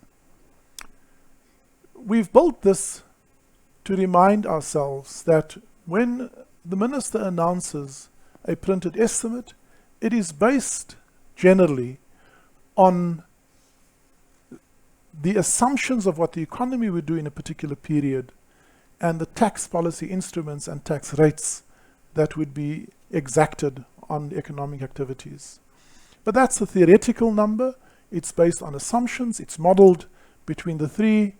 We've built this to remind ourselves that when the minister announces a printed estimate, it is based generally on the assumptions of what the economy would do in a particular period and the tax policy instruments and tax rates that would be exacted on economic activities. But that's a theoretical number. It's based on assumptions. It's modeled between the three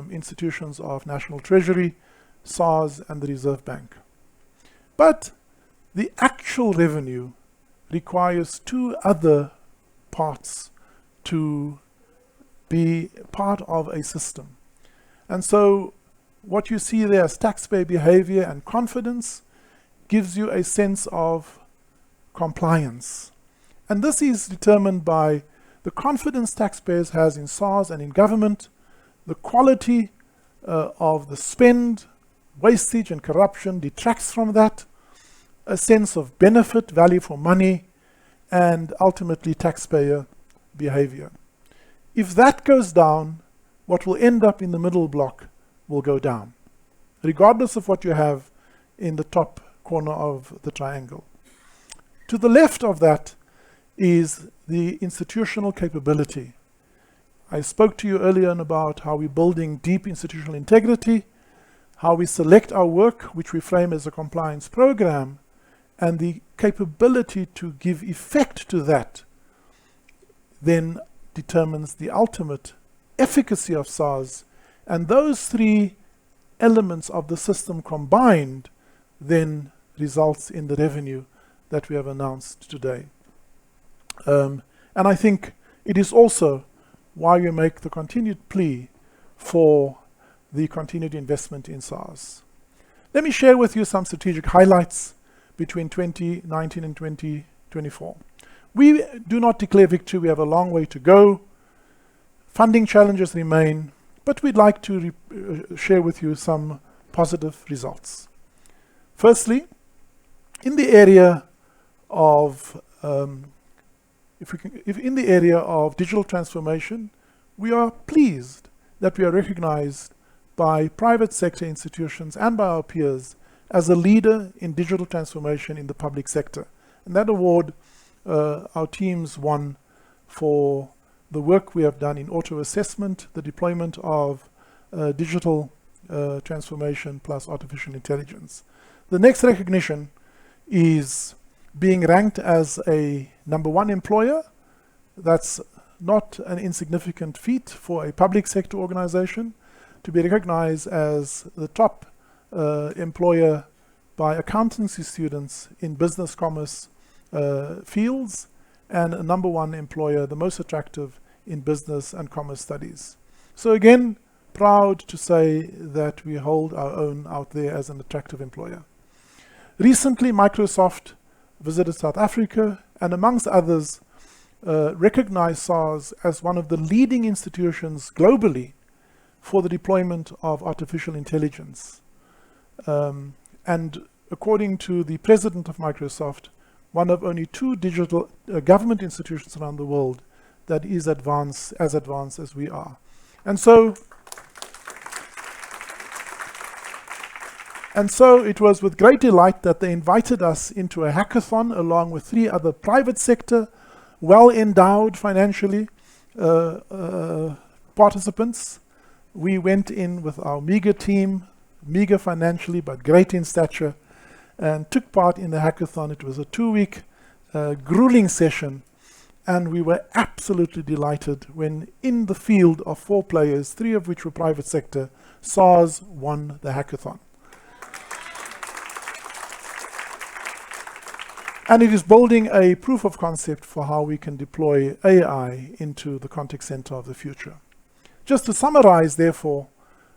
institutions of National Treasury, SARS, and the Reserve Bank. But the actual revenue requires two other parts to be part of a system. And so what you see there as taxpayer behavior and confidence gives you a sense of compliance. And this is determined by the confidence taxpayers has in SARS and in government, the quality of the spend, wastage and corruption detracts from that, a sense of benefit, value for money, and ultimately taxpayer behavior. If that goes down, what will end up in the middle block will go down, regardless of what you have in the top corner of the triangle. To the left of that is the institutional capability. I spoke to you earlier about how we're building deep institutional integrity, how we select our work, which we frame as a compliance program, and the capability to give effect to that then determines the ultimate efficacy of SARS. And those three elements of the system combined then results in the revenue that we have announced today. And I think it is also why we make the continued plea for the continued investment in SARS. Let me share with you some strategic highlights between 2019 and 2024. We do not declare victory. We have a long way to go. Funding challenges remain, but we'd like to share with you some positive results. Firstly, in the area of in the area of digital transformation, we are pleased that we are recognized by private sector institutions and by our peers as a leader in digital transformation in the public sector. And that award our teams won for the work we have done in auto assessment, the deployment of digital transformation plus artificial intelligence. The next recognition is being ranked as a #1 employer. That's not an insignificant feat for a public sector organization, to be recognized as the top employer by accountancy students in business commerce fields, and a #1 employer, the most attractive in business and commerce studies. So again, proud to say that we hold our own out there as an attractive employer. Recently, Microsoft visited South Africa and amongst others recognized SARS as one of the leading institutions globally for the deployment of artificial intelligence. And according to the president of Microsoft, one of only 2 digital government institutions around the world that is as advanced as we are. And so it was with great delight that they invited us into a hackathon along with 3 other private sector, well-endowed financially participants. We went in with our meager team, meager financially, but great in stature, and took part in the hackathon. It was a 2-week grueling session, and we were absolutely delighted when in the field of 4 players, 3 of which were private sector, SARS won the hackathon. And it is building a proof of concept for how we can deploy AI into the contact center of the future. Just to summarize, therefore,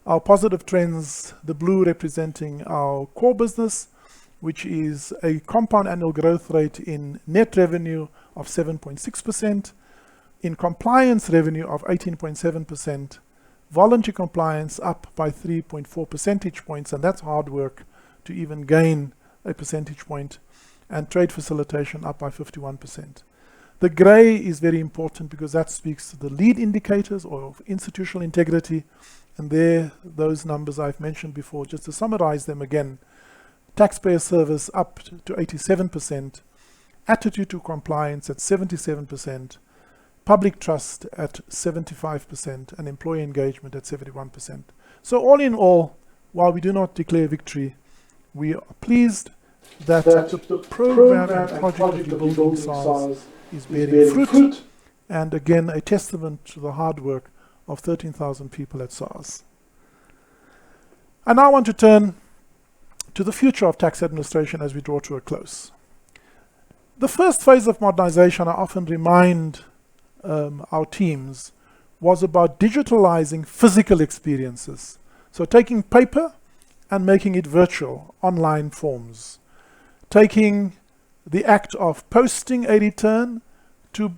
our positive trends, the blue representing our core business, which is a compound annual growth rate in net revenue of 7.6%, in compliance revenue of 18.7%, voluntary compliance up by 3.4 percentage points, and that's hard work to even gain a percentage point, and trade facilitation up by 51%. The gray is very important because that speaks to the lead indicators or institutional integrity, and there, those numbers I've mentioned before, just to summarize them again: taxpayer service up to 87%, attitude to compliance at 77%, public trust at 75%, and employee engagement at 71%. So all in all, while we do not declare victory, we are pleased that the program and project of building SARS is bearing fruit, and again a testament to the hard work of 13,000 people at SARS. I now want to turn to the future of tax administration as we draw to a close. The first phase of modernization, I often remind our teams, was about digitalizing physical experiences. So taking paper and making it virtual, online forms. Taking the act of posting a return to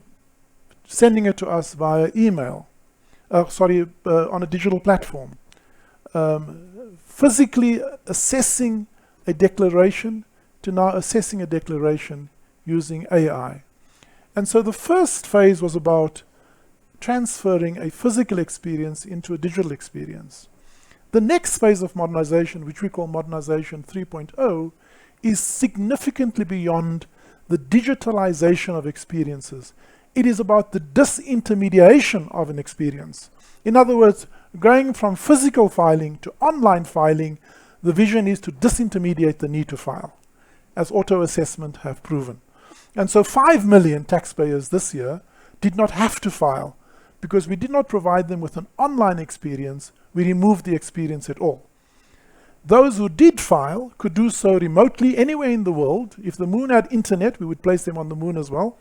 sending it to us via email, on a digital platform. physically assessing a declaration to now assessing a declaration using AI. And so the first phase was about transferring a physical experience into a digital experience. The next phase of modernization, which we call modernization 3.0, is significantly beyond the digitalization of experiences. It is about the disintermediation of an experience. In other words, going from physical filing to online filing, the vision is to disintermediate the need to file, as auto-assessment have proven. And so 5 million taxpayers this year did not have to file because we did not provide them with an online experience. We removed the experience at all. Those who did file could do so remotely anywhere in the world. If the moon had internet, we would place them on the moon as well.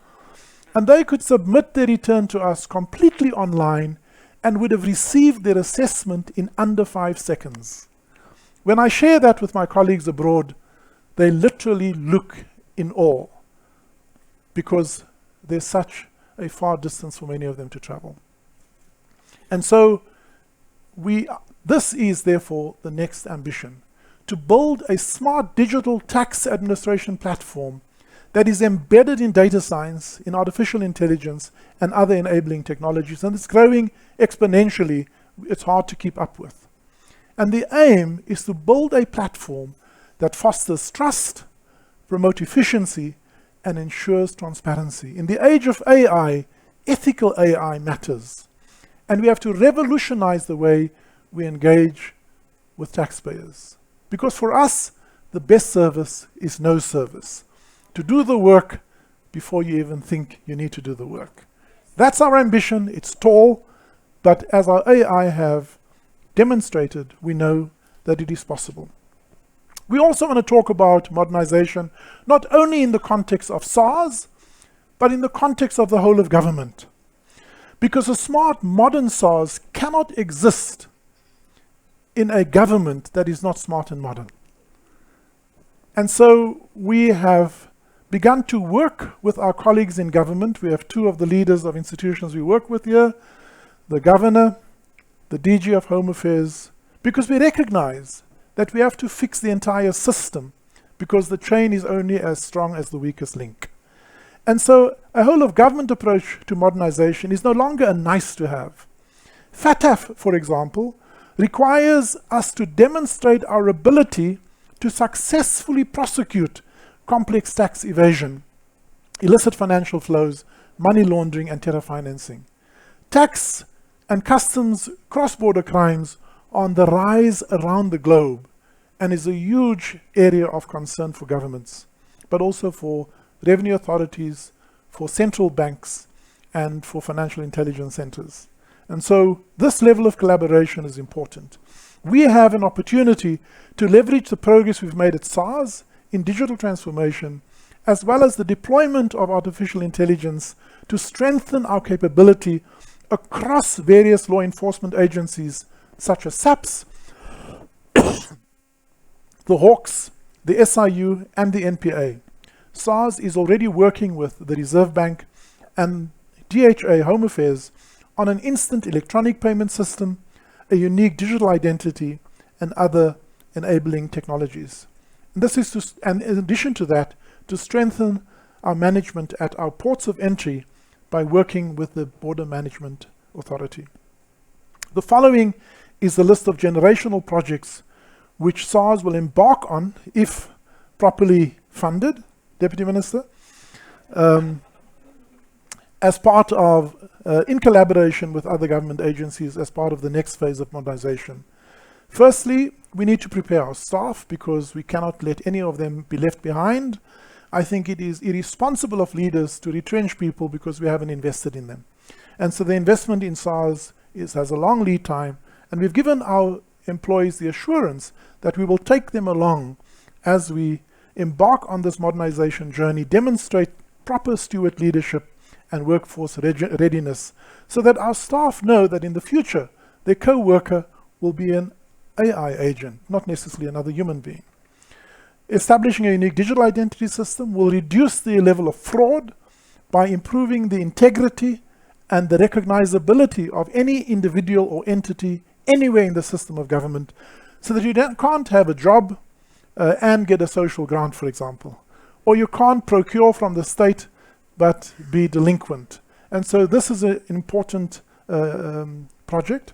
And they could submit their return to us completely online and would have received their assessment in under 5 seconds. When I share that with my colleagues abroad, they literally look in awe because there's such a far distance for many of them to travel. And so this is therefore the next ambition, to build a smart digital tax administration platform that is embedded in data science, in artificial intelligence, and other enabling technologies. And it's growing exponentially. It's hard to keep up with. And the aim is to build a platform that fosters trust, promotes efficiency, and ensures transparency. In the age of AI, ethical AI matters. And we have to revolutionize the way we engage with taxpayers. Because for us, the best service is no service. To do the work before you even think you need to do the work. That's our ambition. It's tall, but as our AI have demonstrated, we know that it is possible. We also want to talk about modernization, not only in the context of SARS, but in the context of the whole of government. Because a smart, modern SARS cannot exist in a government that is not smart and modern. And so we have begun to work with our colleagues in government. We have 2 of the leaders of institutions we work with here, the governor, the DG of Home Affairs, because we recognize that we have to fix the entire system because the chain is only as strong as the weakest link. And so a whole of government approach to modernization is no longer a nice to have. FATF, for example, requires us to demonstrate our ability to successfully prosecute complex tax evasion, illicit financial flows, money laundering, and terror financing. Tax and customs cross-border crimes are on the rise around the globe and is a huge area of concern for governments, but also for revenue authorities, for central banks, and for financial intelligence centers. And so this level of collaboration is important. We have an opportunity to leverage the progress we've made at SARS in digital transformation, as well as the deployment of artificial intelligence to strengthen our capability across various law enforcement agencies, such as SAPS, the Hawks, the SIU, and the NPA. SARS is already working with the Reserve Bank and DHA Home Affairs on an instant electronic payment system, a unique digital identity, and other enabling technologies. And this is and in addition to that, to strengthen our management at our ports of entry by working with the Border Management Authority. The following is the list of generational projects which SARS will embark on if properly funded, Deputy Minister, as part of, in collaboration with other government agencies as part of the next phase of modernization. Firstly, we need to prepare our staff because we cannot let any of them be left behind. I think it is irresponsible of leaders to retrench people because we haven't invested in them. And so the investment in SARS has a long lead time, and we've given our employees the assurance that we will take them along as we embark on this modernization journey, demonstrate proper steward leadership and workforce readiness, so that our staff know that in the future, their co-worker will be an AI agent, not necessarily another human being. Establishing a unique digital identity system will reduce the level of fraud by improving the integrity and the recognizability of any individual or entity anywhere in the system of government, so that you can't have a job and get a social grant, for example. Or you can't procure from the state but be delinquent. And so this is an important project.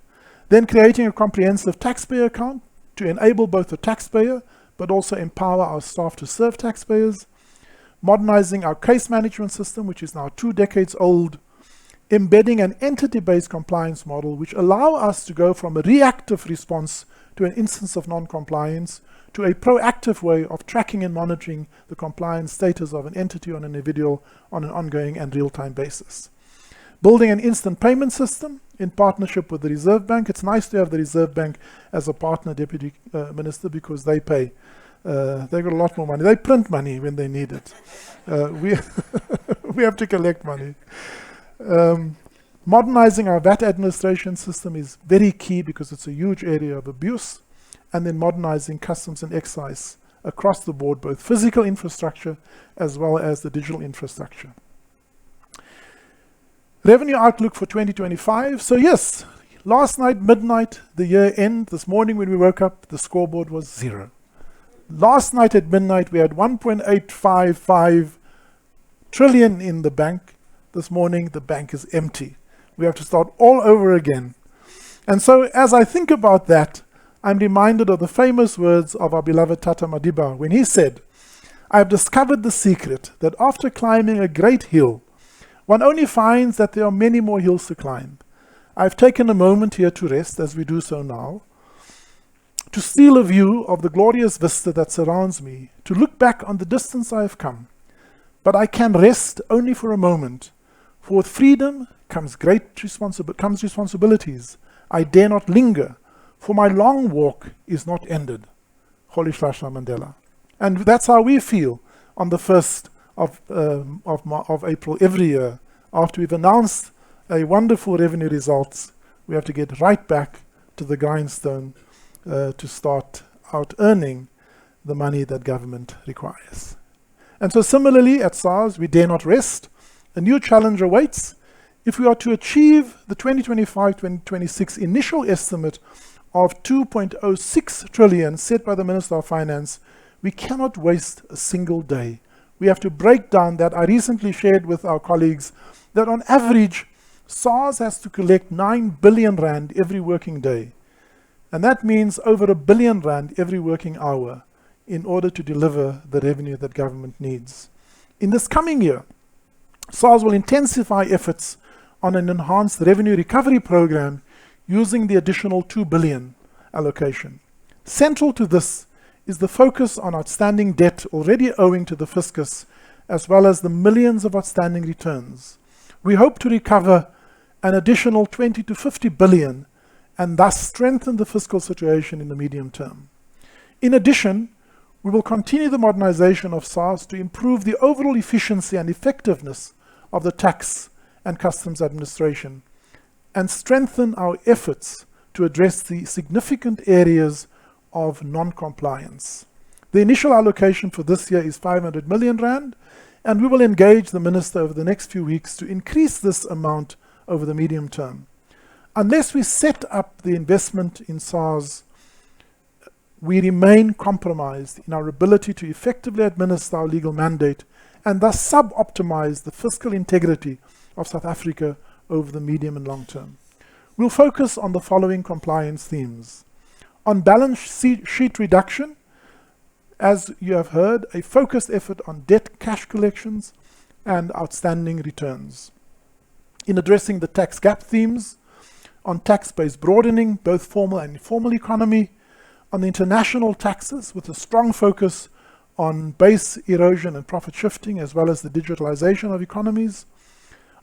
Then creating a comprehensive taxpayer account to enable both the taxpayer but also empower our staff to serve taxpayers. Modernizing our case management system, which is now 2 decades old. Embedding an entity-based compliance model which allow us to go from a reactive response to an instance of non-compliance to a proactive way of tracking and monitoring the compliance status of an entity or an individual on an ongoing and real-time basis. Building an instant payment system in partnership with the Reserve Bank. It's nice to have the Reserve Bank as a partner, Deputy Minister, because they pay. They got a lot more money. They print money when they need it. We have to collect money. Modernizing our VAT administration system is very key because it's a huge area of abuse. And then modernizing customs and excise across the board, both physical infrastructure as well as the digital infrastructure. Revenue outlook for 2025. So yes, last night, midnight, the year end. This morning when we woke up, the scoreboard was 0. Last night at midnight, we had 1.855 trillion in the bank. This morning, the bank is empty. We have to start all over again. And so as I think about that, I'm reminded of the famous words of our beloved Tata Madiba when he said, "I have discovered the secret that after climbing a great hill, one only finds that there are many more hills to climb. I've taken a moment here to rest, as we do so now, to steal a view of the glorious vista that surrounds me, to look back on the distance I have come. But I can rest only for a moment, for with freedom comes responsibilities. I dare not linger, for my long walk is not ended." Rolihlahla Mandela. And that's how we feel on the 1st of April every year. After we've announced a wonderful revenue results, we have to get right back to the grindstone to start out earning the money that government requires. And so similarly at SARS, we dare not rest. A new challenge awaits. If we are to achieve the 2025-2026 initial estimate of 2.06 trillion set by the Minister of Finance, we cannot waste a single day. We have to break down that. I recently shared with our colleagues that on average, SARS has to collect 9 billion rand every working day. And that means over 1 billion rand every working hour in order to deliver the revenue that government needs. In this coming year, SARS will intensify efforts on an enhanced revenue recovery program using the additional 2 billion allocation. Central to this is the focus on outstanding debt already owing to the fiscus, as well as the millions of outstanding returns. We hope to recover an additional 20 to 50 billion and thus strengthen the fiscal situation in the medium term. In addition, we will continue the modernization of SARS to improve the overall efficiency and effectiveness of the tax and customs administration and strengthen our efforts to address the significant areas of non-compliance. The initial allocation for this year is 500 million rand, and we will engage the Minister over the next few weeks to increase this amount over the medium term. Unless we set up the investment in SARS, we remain compromised in our ability to effectively administer our legal mandate and thus sub-optimize the fiscal integrity of South Africa over the medium and long term. We'll focus on the following compliance themes. On balance sheet reduction, as you have heard, a focused effort on debt cash collections and outstanding returns. In addressing the tax gap themes, on tax base broadening, both formal and informal economy, on the international taxes with a strong focus on base erosion and profit shifting, as well as the digitalization of economies,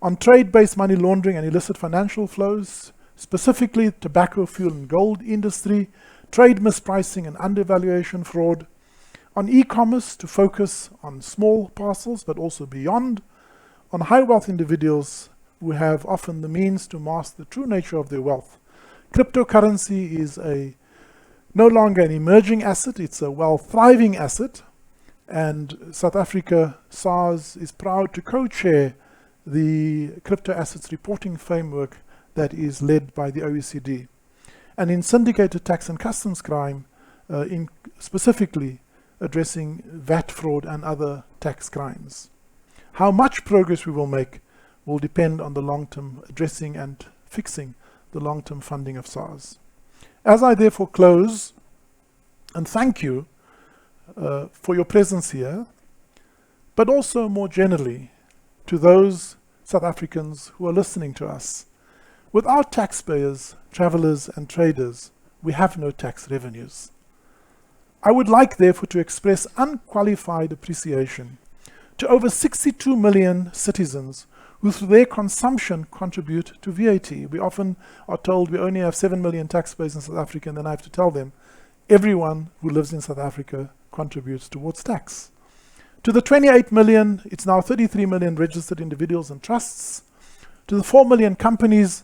on trade-based money laundering and illicit financial flows, specifically tobacco, fuel and gold industry, trade mispricing and undervaluation fraud, on e-commerce to focus on small parcels but also beyond, on high wealth individuals who have often the means to mask the true nature of their wealth. Cryptocurrency is no longer an emerging asset, it's a well-thriving asset, and South Africa, SARS, is proud to co-chair the crypto assets reporting framework that is led by the OECD. and in syndicated tax and customs crime, in specifically addressing VAT fraud and other tax crimes. How much progress we will make will depend on the long-term addressing and fixing the long-term funding of SARS. As I therefore close, and thank you for your presence here, but also more generally to those South Africans who are listening to us. Without taxpayers, travelers and traders, we have no tax revenues. I would like therefore to express unqualified appreciation to over 62 million citizens who through their consumption contribute to VAT. We often are told we only have 7 million taxpayers in South Africa, and then I have to tell them everyone who lives in South Africa contributes towards tax. To the 28 million, it's now 33 million registered individuals and trusts. To the 4 million companies,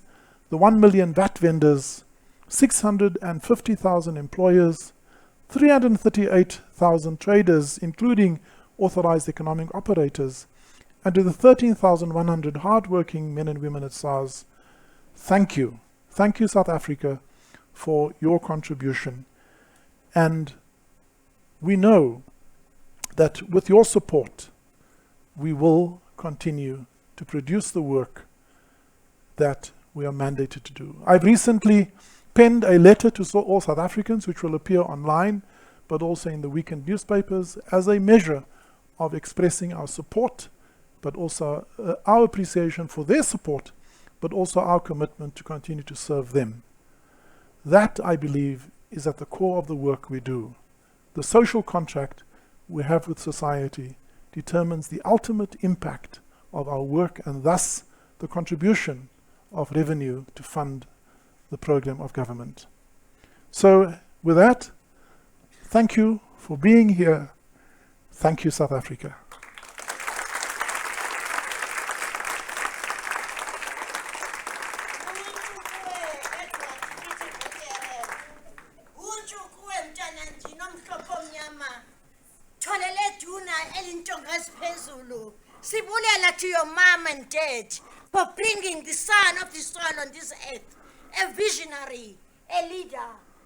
the 1 million VAT vendors, 650,000 employers, 338,000 traders, including authorized economic operators, and to the 13,100 hardworking men and women at SARS, thank you. Thank you, South Africa, for your contribution. And we know that with your support, we will continue to produce the work that we are mandated to do. I've recently penned a letter to all South Africans, which will appear online, but also in the weekend newspapers, as a measure of expressing our support, but also our appreciation for their support, but also our commitment to continue to serve them. That, I believe, is at the core of the work we do. The social contract we have with society determines the ultimate impact of our work and thus the contribution of revenue to fund the program of government. So with that, thank you for being here. Thank you, South Africa. Sibulela to your mom and dad for bringing the son of the soil on this earth, a visionary, a leader,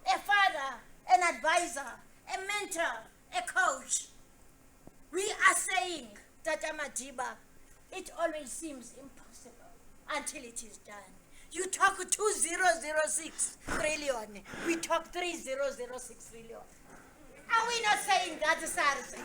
a father, an advisor, a mentor, a coach. We are saying, Tata Madiba, it always seems impossible until it is done. You talk 2006 trillion, we talk 3006 trillion. Are we not saying that, SARS?